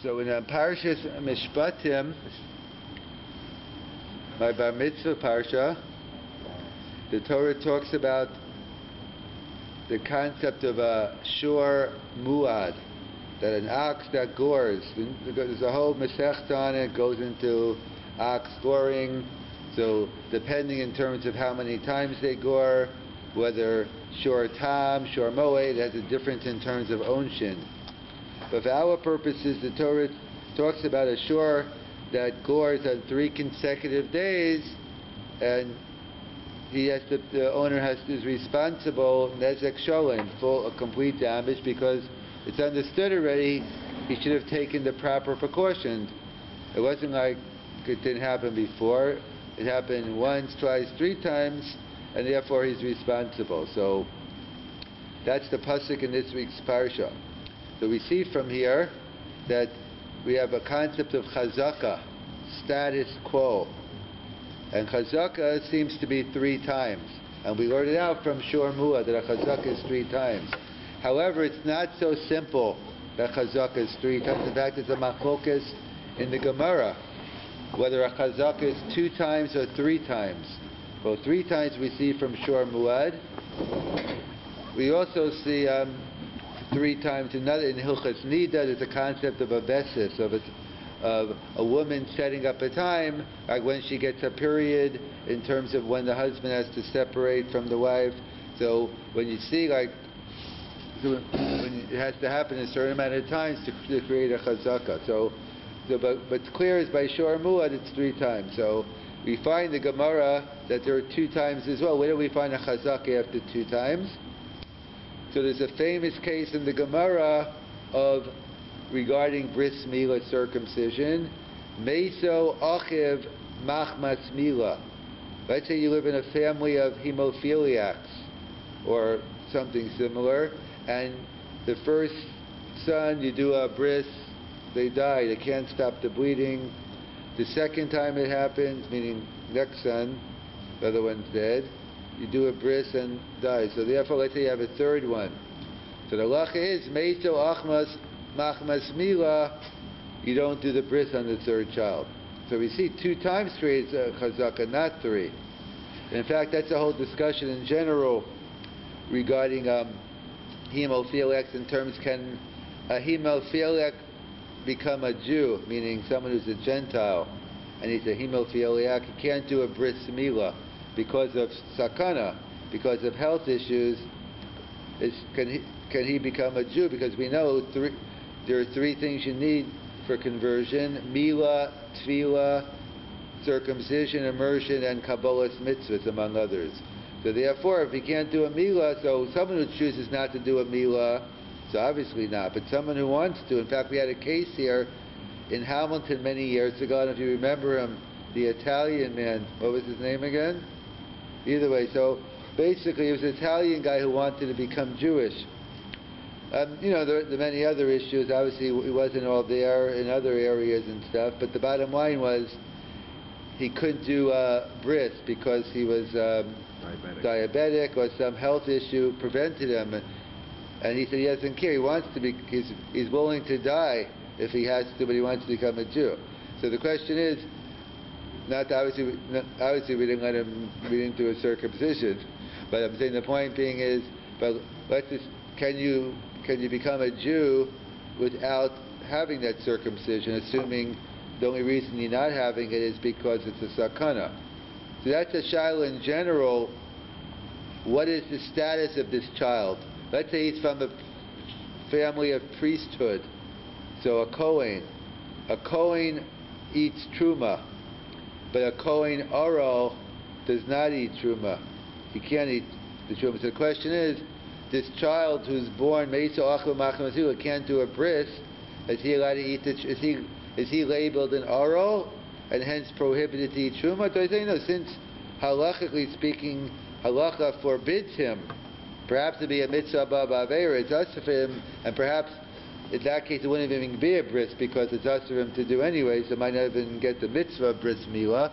So in Parshas Mishpatim, my Bar Mitzvah Parsha, the Torah talks about the concept of a shor muad, that an ox that gores. There's a whole Masechta on it, goes into ox goring. So depending in terms of how many times they gore, whether shor tam, shor moed, has a difference in terms of onshin. But for our purposes, the Torah talks about a shor that gores on 3 consecutive days, and the owner is responsible, nezek sholem, full complete damage, because it's understood already he should have taken the proper precautions. It wasn't like it didn't happen before. It happened once, twice, 3 times, and therefore he's responsible. So that's the pasuk in this week's parsha. So we see from here that we have a concept of chazaka, status quo. And chazaka seems to be 3 times. And we learned it out from Shor Mu'ah that a chazaka is 3 times. However, it's not so simple that chazaka is 3 times. In fact, it's a machlokas in the Gemara, whether a chazaka is 2 times or 3 times. Well, 3 times we see from Shor Mu'ad. We also see 3 times another in Hilchas Nida. There's a concept of a besis, of a woman setting up a time, like when she gets a period, in terms of when the husband has to separate from the wife. So when you see when it has to happen a certain amount of times to create a chazaka. But clear is by Shor Mu'ad it's 3 times. So we find the Gemara that there are 2 times as well. Where do we find a chazaka after 2 times? So there's a famous case in the Gemara of regarding bris milah, circumcision. Meso achiv machmas milah. Let's say you live in a family of hemophiliacs or something similar, and the first son you do a bris, they die, they can't stop the bleeding. The second time it happens, meaning next son, the other one's dead, you do a bris and die. So therefore, let's say you have a 3rd one. So the halacha is meso achmas machmas milah. You don't do the bris on the 3rd child. So we see 2 times creates a chazaka, not 3. And in fact, that's a whole discussion in general regarding hemophiliacs. In terms, can a hemophiliac become a Jew, meaning someone who's a Gentile, and he's a hemophiliac? He can't do a bris milah because of sakana, because of health issues. Can he become a Jew? Because we know there are 3 things you need for conversion: milah, tefillah, circumcision, immersion, and kabbalas mitzvahs, among others. So therefore, if he can't do a milah, so someone who chooses not to do a milah, so obviously not, but someone who wants to. In fact, we had a case here in Hamilton many years ago, and if you remember him, the Italian man, what was his name again? Either way, so basically he was an Italian guy who wanted to become Jewish. There are many other issues. Obviously, he wasn't all there in other areas and stuff, but the bottom line was he couldn't do bris because he was diabetic, or some health issue prevented him. And he said he doesn't care. He wants to be. He's willing to die if he has to, but he wants to become a Jew. So the question is, obviously we didn't let him. We didn't do a circumcision, but I'm saying the point being is, but let's just, can you become a Jew without having that circumcision, assuming the only reason you're not having it is because it's a sakana? So that's a shaila in general. What is the status of this child? Let's say he's from a family of priesthood, so a Kohen. A Kohen eats truma, but a Kohen oral does not eat truma. He can't eat the truma. So the question is, this child who's born meso achel machmas milah can't do a bris. Is he allowed to eat is he labeled an oral and hence prohibited to eat truma? Do I say no? Since halachically speaking, halacha forbids him. Perhaps it'd be a mitzvah ba'avera, it's us for him, and perhaps in that case it wouldn't even be a bris because it's us for him to do anyway, so it might not even get the mitzvah of bris milah.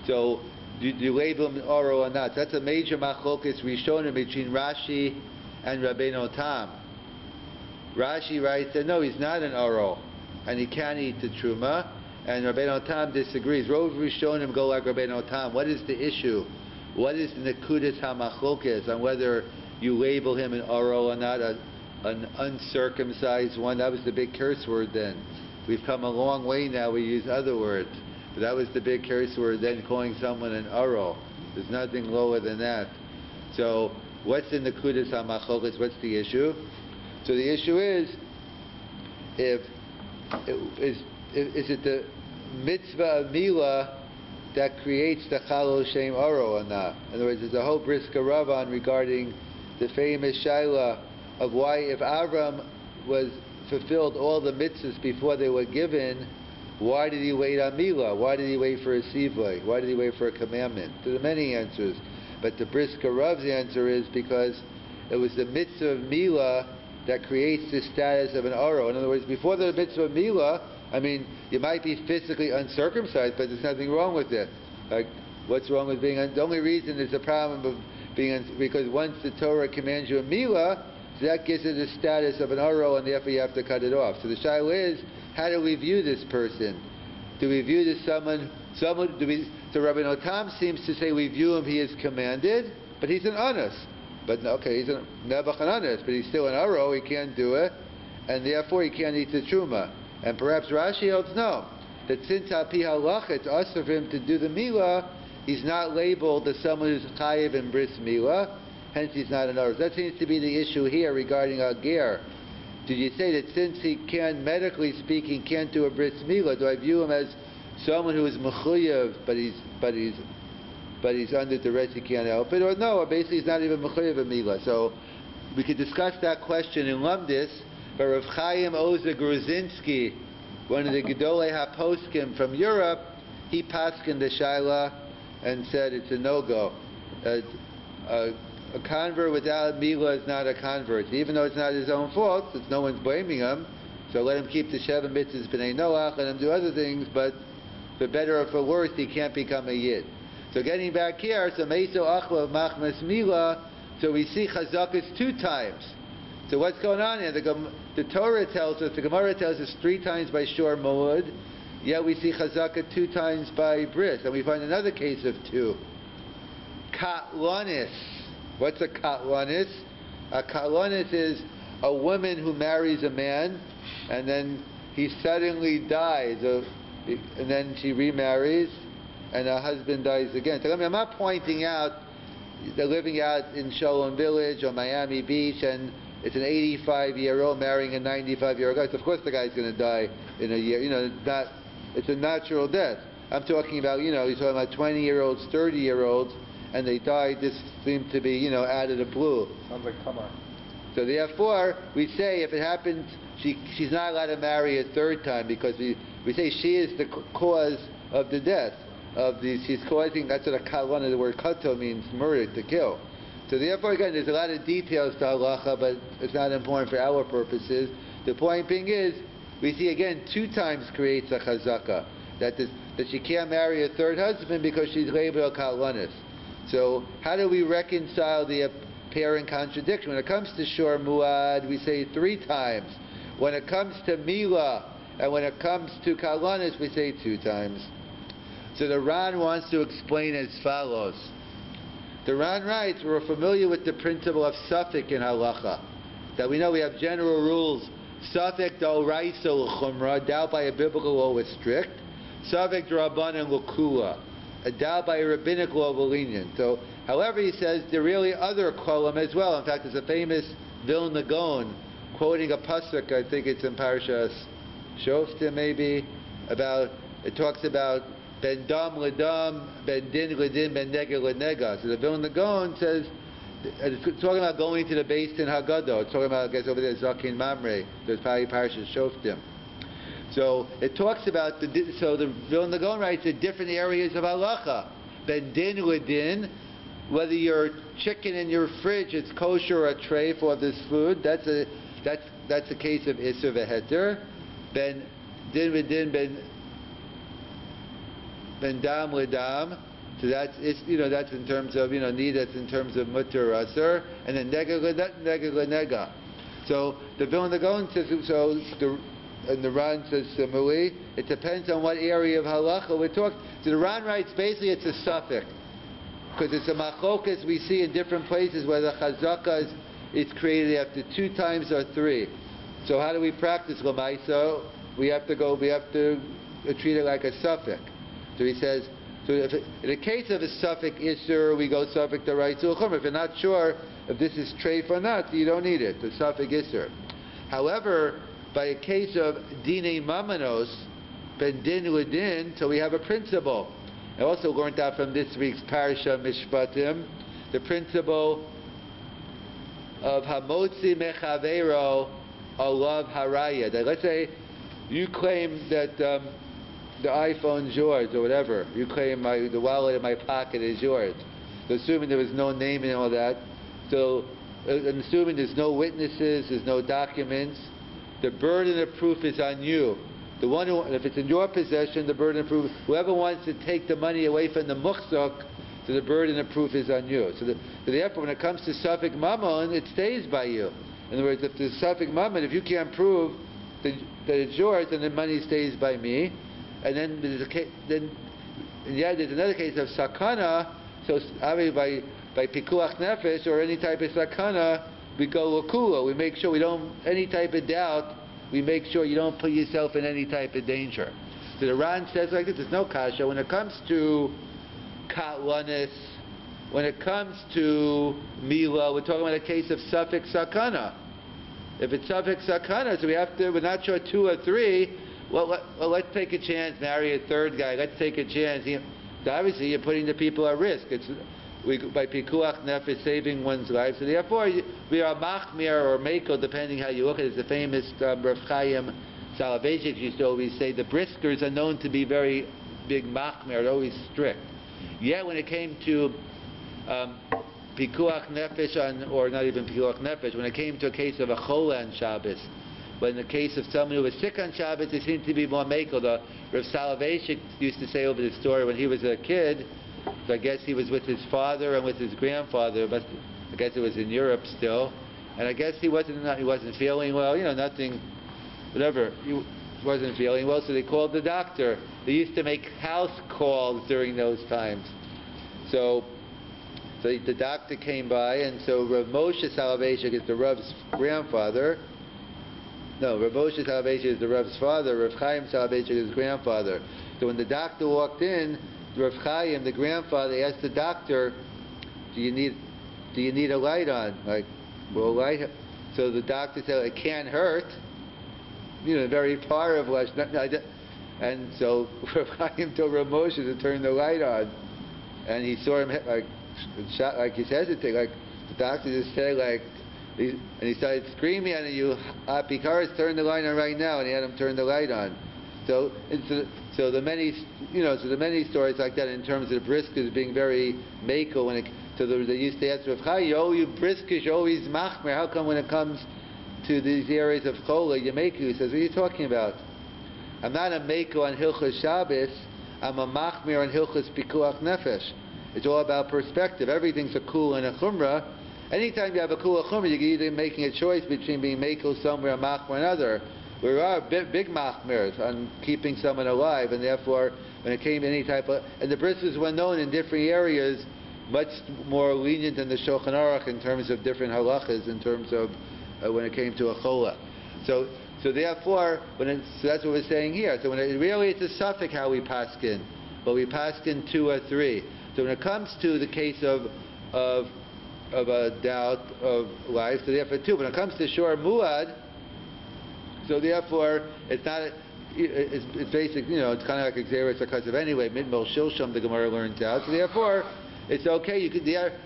So do you label him oral or not? That's a major machlokas rishonim between Rashi and Rabbeinu Tam. Rashi writes that no, he's not an oral. and he can't eat the truma. And Rabbeinu Tam disagrees. Rov Rishonim go like Rabbeinu Tam. What is the issue? What is the nekudas hamachlokes on whether you label him an oro or not, an uncircumcised one? That was the big curse word then. We've come a long way now. We use other words. But that was the big curse word then, calling someone an oro. There's nothing lower than that. So what's in the nekudas hamachlokes? What's the issue? So the issue is, is it the mitzvah of milah that creates the chalol shem oro or not? In other words, there's a whole briska ravan regarding the famous shaila of why, if Avram was fulfilled all the mitzvahs before they were given, why did he wait on milah? Why did he wait for a sivay? Why did he wait for a commandment? There are many answers, but the briska rav's answer is because it was the mitzvah of milah that creates the status of an oro. In other words, before the mitzvah of milah, I mean, you might be physically uncircumcised, but there's nothing wrong with it. Like, what's wrong with being the only reason there's a problem of being because once the Torah commands you a milah, so that gives it the status of an oro, and therefore you have to cut it off. So the shaila is, how do we view this person? Do we view this so Rabbeinu Tam seems to say we view him, he is commanded, but he's an honest. But okay, he's a nebuch an honest, but he's still an oro, he can't do it, and therefore he can't eat the truma. And perhaps Rashi holds no, that since al pi halach it's us of him to do the milah, he's not labeled as someone who's chayiv in bris milah, hence he's not an oro. That seems to be the issue here regarding a ger. Did you say that since he can, medically speaking, can't do a bris milah, do I view him as someone who is mechuyev, but he's under duress, he can't help it? Or no, or basically he's not even mechuyev a milah. So we could discuss that question in Lumdis. But Rav Chaim Oza Gruzinski, one of the Gedolei HaPoskim from Europe, he paskined the shaila and said it's a no-go. A convert without milah is not a convert. Even though it's not his own fault, since no one's blaming him, so let him keep the Sheva mitzvahs b'nei Noach, let him do other things, but for better or for worse, he can't become a yid. So getting back here, so Meiso Achla Machmas Milah, so we see Chazakas 2 times. So what's going on here? The Torah tells us, the Gemara tells us 3 times by Shor Moed, yet we see Chazaka 2 times by Bris. And we find another case of 2. Katlanis. What's a Katlanis? A Katlanis is a woman who marries a man, and then he suddenly dies, and then she remarries, and her husband dies again. So I'm not pointing out they're living out in Sholem Village or Miami Beach, and it's an 85-year-old marrying a 95-year-old guy. So of course the guy's going to die in a year. It's a natural death. I'm talking about, you're talking about 20-year-olds, 30-years, and they died. This seemed to be, out of the blue. Sounds like Tamar. So therefore, we say if it happens, she's not allowed to marry a 3rd time, because we say she is the cause of the death. She's causing, that's what a kalana, the word kato means murder, to kill. So therefore, again, there's a lot of details to halacha, but it's not important for our purposes. The point being is, we see again 2 times creates a chazaka, that she can't marry a 3rd husband because she's labeled kalanis. So how do we reconcile the apparent contradiction? When it comes to shor muad, we say 3 times. When it comes to milah, and when it comes to kalanis, we say 2 times. So the Ran wants to explain as follows. The Ran writes, we're familiar with the principle of suffix in halacha, that we know we have general rules. Suffix d'oraisa l'chumra, doubt by a biblical law is strict. Suffix d'rabbanan l'kula, a doubt by a rabbinic law is lenient. So, however, he says there are really other kolam as well. In fact, there's a famous Vilna Gaon quoting a pasuk, I think it's in PARSHA Shoftim maybe, it talks about ben dam ledam, ben din ledin, ben nega lenega. So the Vilna Gaon says, it's talking about going to the Beis Din Haggadah. It's talking about, I guess over there, Zakin Mamre. There's probably Parshas Shoftim. So it talks about, so the Vilna Gaon writes the different areas of halacha. Ben din ledin, whether your chicken in your fridge, it's kosher or a tray for this food, that's a case of Isser v'Heter. Ben din ledin, ben dam ledam. So that's that's in terms of need. That's in terms of mutter aser, and then nega lenega. So the Vilna Gaon says And the Ran says similarly. It depends on what area of halacha we're talking. So the Ran writes basically it's a suffix, because it's a machokas we see in different places where the chazaka is created after 2 times or 3. So how do we practice l'maisa? We have to treat it like a suffix. So he says, so if in the case of a suffix isur, we go suffix the right to chum. If you're not sure if this is treif or not, you don't need it. The suffix isur. However, by a case of dine mamanos, ben din udin, so we have a principle. I also learned out from this week's PARSHA Mishpatim, the principle of hamotzi mechavero alav haraya. That let's say you claim that the iPhone's yours or whatever. You claim the wallet in my pocket is yours. So assuming there was no name and all that, so assuming there's no witnesses, there's no documents, the burden of proof is on you. The one who, if it's in your possession, the burden of proof, whoever wants to take the money away from the muhsuk, so the burden of proof is on you. So therefore, when it comes to suffix mammon, it stays by you. In other words, if the suffix mammon, if you can't prove that it's yours, then the money stays by me. And then there's another case of sakana. So obviously by pikuach nefesh or any type of sakana, we go lakula. We make sure we don't any type of doubt. We make sure you don't put yourself in any type of danger. So the Ran says like this: there's no kasha when it comes to katlanis. When it comes to mila, we're talking about a case of suffix sakana. If it's suffix sakana, so we're not sure 2 or 3. Well, let's take a chance, marry a third guy. Let's take a chance. So obviously, you're putting the people at risk. By pikuach nefesh, saving one's life. So therefore, we are machmir or meko, depending how you look at it. It's the famous Rav Chaim Soloveitchik used to always say the briskers are known to be very big machmir, they're always strict. Yet when it came to pikuach nefesh, or not even pikuach nefesh, when it came to a case of a chola on Shabbos, but in the case of someone who was sick on Shabbos, it seemed to be more mekel. The Rav Soloveitchik used to say over the story when he was a kid, so I guess he was with his father and with his grandfather, but I guess it was in Europe still, and I guess he wasn't feeling well, nothing, whatever, he wasn't feeling well, so they called the doctor. They used to make house calls during those times. So the doctor came by, and so Rav Moshe Soloveitchik is the Rav's grandfather. No, Rav Moshe Soloveitchik is the Rav's father. Rav Chaim Soloveitchik is his grandfather. So when the doctor walked in, Rav Chaim, the grandfather, asked the doctor, "Do you need a light on?" Like, well, light. So the doctor said, "It can't hurt." Very far of us. And so Rav Chaim told Rav Moshe to turn the light on, and he saw him like he's hesitating. Like the doctor just said, and he started screaming at him, "You Pikaris, turn the light on right now!" And he had him turn the light on. So the many stories like that in terms of the briskers being very mako. They used to ask Rav Chaim, "You briskers, you're always machmer. How come when it comes to these areas of chola, you make you?" He says, "What are you talking about? I'm not a mako on Hilchos Shabbos. I'm a machmer on Hilchos Pikuach Nefesh. It's all about perspective. Everything's a kula and a chumrah. Anytime you have a kula chumrah, you're either making a choice between being mako somewhere and machmer another. We are big machmers on keeping someone alive, and therefore, when it came to any type of, and the briskers were known in different areas, much more lenient than the Shulchan Aruch in terms of different halachas, in terms of when it came to a chola. So therefore, so that's what we're saying here. So when it's a suffix how we paskin, but we paskin 2 or 3. So when it comes to the case of a doubt of life, so therefore 2. When it comes to shor muad, so therefore it's not. It's basic. It's kind of like exeris because of anyway. Midmol shilsham the Gemara learns out. So therefore, it's okay.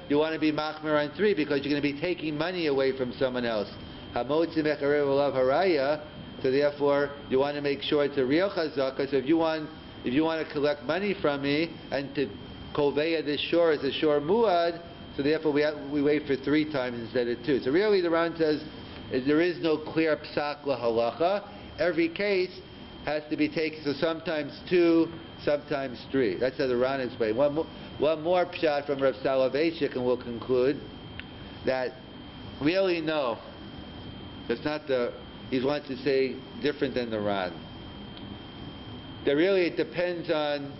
You want to be machmer on 3 because you're going to be taking money away from someone else. Hamotzi mecharev olav haraya. So therefore, you want to make sure it's a real chazaka. So if you want to collect money from me and to koveya this shore as a shore muad, so therefore we wait for 3 times instead of 2. So really, the Ran says there is no clear psak lahalacha. Every case has to be taken. So sometimes 2, sometimes 3. That's how the Ran explains. One more pshat from Rav Soloveitchik, and we'll conclude that really no. That's not the he wants to say different than the Ran. That really it depends on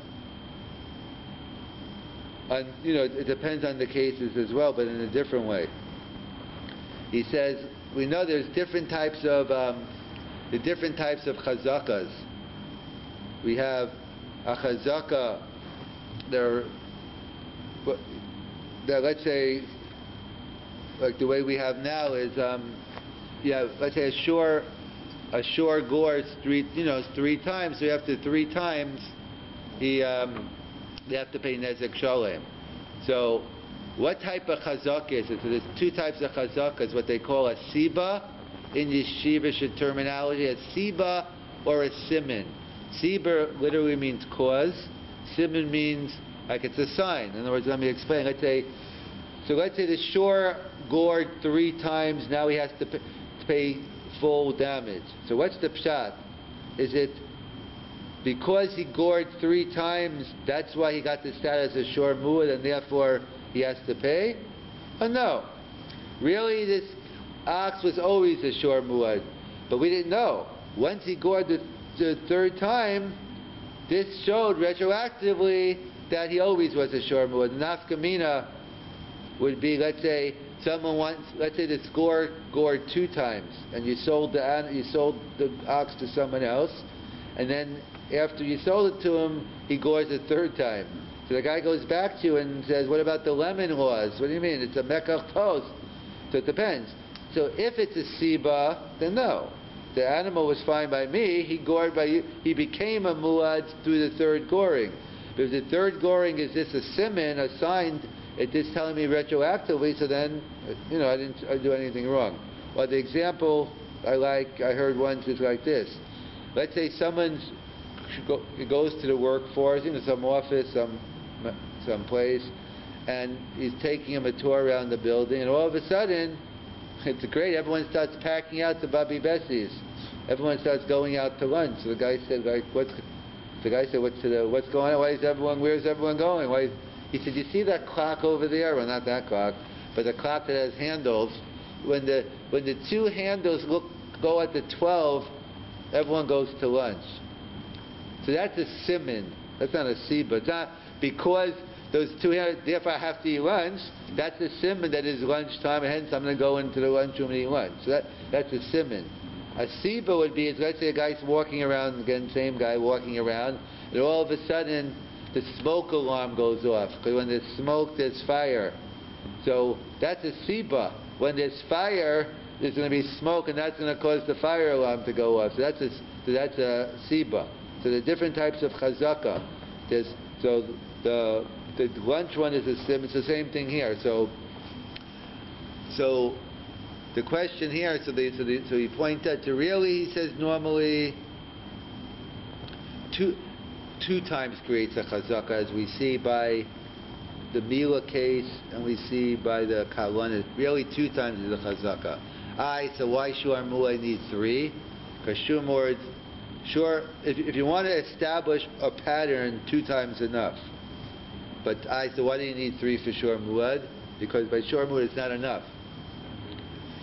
it depends on the cases as well, but in a different way. He says we know there's different types of chazakas. We have a chazaka that let's say, like the way we have now is, let's say a shore gores three times. So after 3 times, they have to pay nezek shalem. So, what type of chazak is it? So there's 2 types of chazakas. What they call a siba in yeshivish terminology, a siba or a siman. Siba literally means cause. Siman means like it's a sign. In other words, let me explain. Let's say the shore gored 3 times. Now he has to pay full damage. So what's the pshat? Is it because he gored 3 times, that's why he got the status of shor muad, and therefore he has to pay? Oh no. Really, this ox was always a shor muad, but we didn't know. Once he gored the 3rd time, this showed retroactively that he always was a shor muad. Nafkamina would be, let's say the score gored 2 times, and you sold the ox to someone else, and then after you sold it to him, he gores a 3rd time. So the guy goes back to you and says, "What about the lemon laws? What do you mean? It's a mekach toast." So it depends. So if it's a siba, then no. The animal was fine by me. He gored by you. He became a muad through the 3rd goring. But if the 3rd goring is this a siman, a sign, it is telling me retroactively. So then, I didn't do anything wrong. Well, the example I heard once is like this. Let's say someone goes to the workforce, some office, some place, and he's taking him a tour around the building, and all of a sudden, it's great. Everyone starts packing out the Babi Bessies. Everyone starts going out to lunch. So the guy said, what's going on? Where's everyone going? He said, you see that clock over there? Well, not that clock, but the clock that has handles. When the 2 handles go at the 12, everyone goes to lunch. So that's a siman. That's not a siba. It's not because those 2 handles, therefore I have to eat lunch. That's a siman that is lunchtime, and hence I'm going to go into the lunchroom and eat lunch. So that's a siman. A siba would be, let's say a guy's walking around, again, same guy walking around, and all of a sudden the smoke alarm goes off. Because when there's smoke, there's fire. So that's a siba. When there's fire, there's going to be smoke, and that's going to cause the fire alarm to go off. So that's a siba. So the different types of chazaka. The lunch one is a sim. It's the same thing here. So the question here. So he points out to really. He says normally 2 times creates a chazaka, as we see by the Mila case, and we see by the Kalana. Really 2 times is a chazaka. So why shor muad need 3? Because if you want to establish a pattern, 2 times enough. But so why do you need 3 for shor muad? Because by shor muad it's not enough.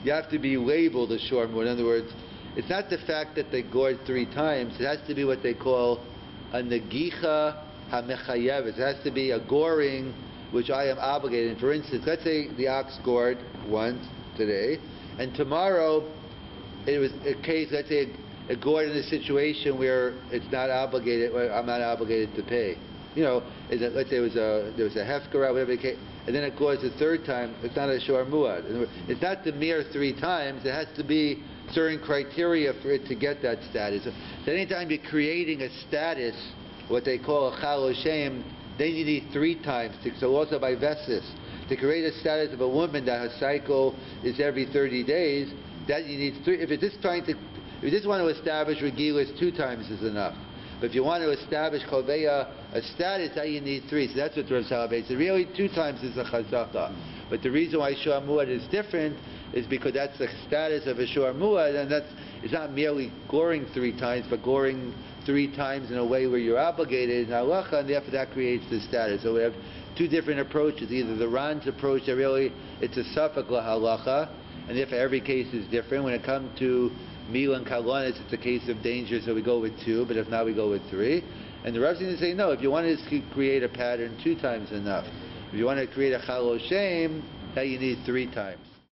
You have to be labeled a shor muad. In other words, it's not the fact that they gored 3 times. It has to be what they call a negicha hamechayevet. It has to be a goring which I am obligated. For instance, let's say the ox gored once today, and tomorrow it was a case. Let's say it gored in a situation where it's not obligated. Where I'm not obligated to pay. Let's say there was a hefkara, whatever the case, and then it goes the 3rd time. It's not a shor muad. It's not the mere 3 times. It has to be certain criteria for it to get that status. So anytime you're creating a status, what they call a chal shem, then you need 3 times. So also by vesis, to create a status of a woman that her cycle is every 30 days, that you need 3. If you just want to establish regilas, 2 times is enough. But if you want to establish choveya, a status, that you need 3. So that's what Rav Selevan said. Really, 2 times is a chazaka. But the reason why shor muad is different is because that's the status of a shor muad, and it's not merely goring 3 times, but goring 3 times in a way where you're obligated in halacha, and therefore that creates the status. So we have 2 different approaches. Either the Ran's approach that really it's a suffix la halacha, and therefore every case is different. When it comes to Mila and Kalonis, it's a case of danger, so we go with 2, but if not, we go with 3. And the Rav seems to say, no, if you want to create a pattern, 2 times enough. If you want to create a Chal Shem, now you need 3 times.